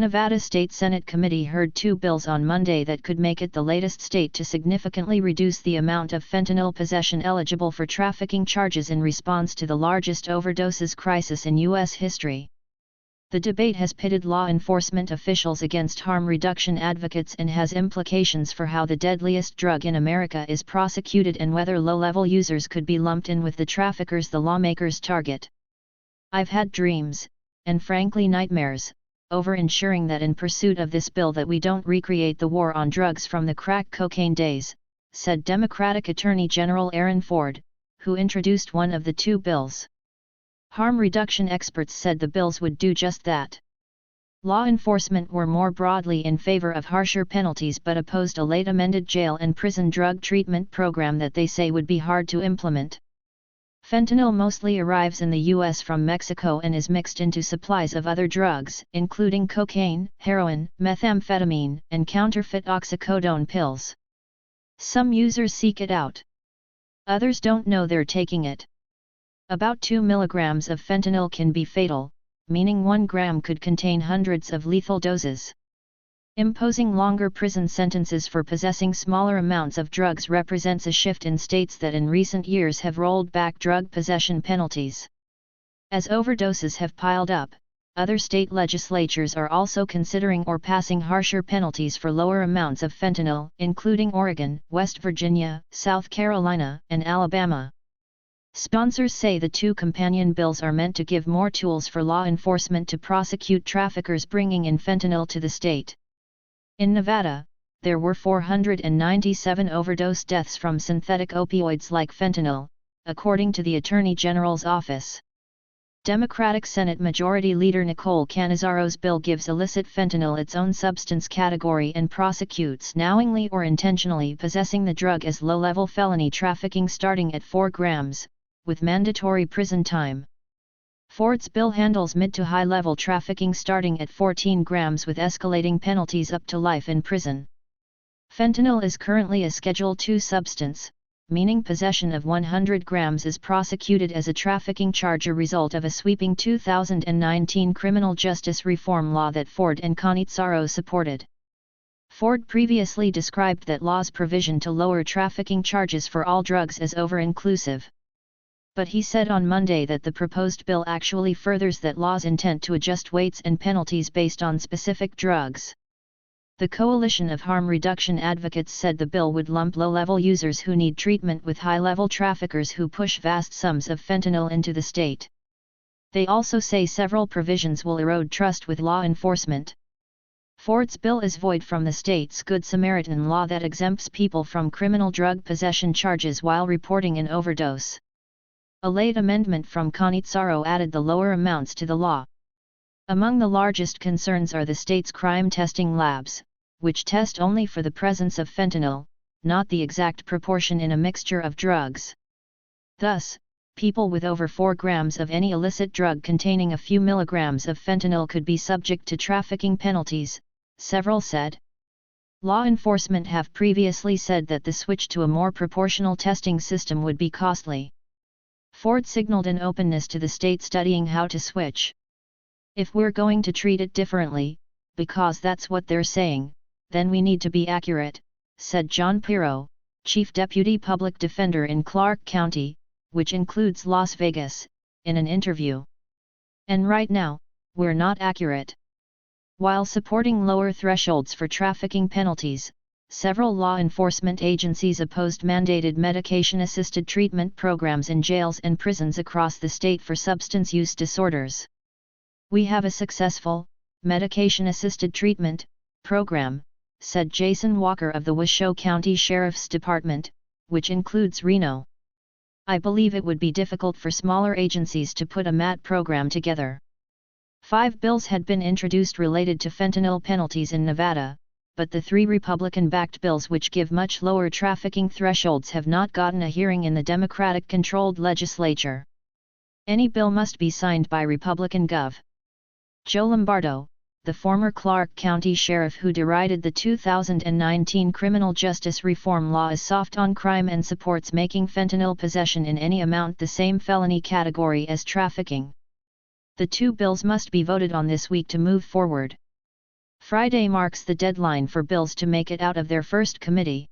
Nevada State Senate committee heard two bills on Monday that could make it the latest state to significantly reduce the amount of fentanyl possession eligible for trafficking charges in response to the largest overdoses crisis in U.S. history. The debate has pitted law enforcement officials against harm reduction advocates and has implications for how the deadliest drug in America is prosecuted and whether low-level users could be lumped in with the traffickers the lawmakers target. "I've had dreams, and frankly nightmares, over ensuring that in pursuit of this bill that we don't recreate the war on drugs from the crack cocaine days," said Democratic Attorney General Aaron Ford, who introduced one of the two bills. Harm reduction experts said the bills would do just that. Law enforcement were more broadly in favor of harsher penalties but opposed a late amended jail and prison drug treatment program that they say would be hard to implement. Fentanyl mostly arrives in the U.S. from Mexico and is mixed into supplies of other drugs, including cocaine, heroin, methamphetamine, and counterfeit oxycodone pills. Some users seek it out. Others don't know they're taking it. About 2 milligrams of fentanyl can be fatal, meaning 1 gram could contain hundreds of lethal doses. Imposing longer prison sentences for possessing smaller amounts of drugs represents a shift in states that in recent years have rolled back drug possession penalties. As overdoses have piled up, other state legislatures are also considering or passing harsher penalties for lower amounts of fentanyl, including Oregon, West Virginia, South Carolina, and Alabama. Sponsors say the two companion bills are meant to give more tools for law enforcement to prosecute traffickers bringing in fentanyl to the state. In Nevada, there were 497 overdose deaths from synthetic opioids like fentanyl, according to the Attorney General's office. Democratic Senate Majority Leader Nicole Canizaro's bill gives illicit fentanyl its own substance category and prosecutes knowingly or intentionally possessing the drug as low-level felony trafficking starting at 4 grams, with mandatory prison time. Ford's bill handles mid to high-level trafficking starting at 14 grams with escalating penalties up to life in prison. Fentanyl is currently a Schedule II substance, meaning possession of 100 grams is prosecuted as a trafficking charge, a result of a sweeping 2019 criminal justice reform law that Ford and Canizaro supported. Ford previously described that law's provision to lower trafficking charges for all drugs as over-inclusive. But he said on Monday that the proposed bill actually furthers that law's intent to adjust weights and penalties based on specific drugs. The Coalition of Harm Reduction Advocates said the bill would lump low-level users who need treatment with high-level traffickers who push vast sums of fentanyl into the state. They also say several provisions will erode trust with law enforcement. Ford's bill is void from the state's Good Samaritan law that exempts people from criminal drug possession charges while reporting an overdose. A late amendment from Canizaro added the lower amounts to the law. Among the largest concerns are the state's crime testing labs, which test only for the presence of fentanyl, not the exact proportion in a mixture of drugs. Thus, people with over 4 grams of any illicit drug containing a few milligrams of fentanyl could be subject to trafficking penalties, several said. Law enforcement have previously said that the switch to a more proportional testing system would be costly. Ford signaled an openness to the state studying how to switch. "If we're going to treat it differently, because that's what they're saying, then we need to be accurate," said John Pirro, Chief Deputy Public Defender in Clark County, which includes Las Vegas, in an interview. "And right now, we're not accurate." While supporting lower thresholds for trafficking penalties, several law enforcement agencies opposed mandated medication-assisted treatment programs in jails and prisons across the state for substance use disorders. "We have a successful, medication-assisted treatment program," said Jason Walker of the Washoe County Sheriff's Department, which includes Reno. "I believe it would be difficult for smaller agencies to put a MAT program together." 5 bills had been introduced related to fentanyl penalties in Nevada, but the 3 Republican-backed bills which give much lower trafficking thresholds have not gotten a hearing in the Democratic-controlled legislature. Any bill must be signed by Republican Gov. Joe Lombardo, the former Clark County sheriff who derided the 2019 criminal justice reform law as soft on crime and supports making fentanyl possession in any amount the same felony category as trafficking. The 2 bills must be voted on this week to move forward. Friday marks the deadline for bills to make it out of their first committee.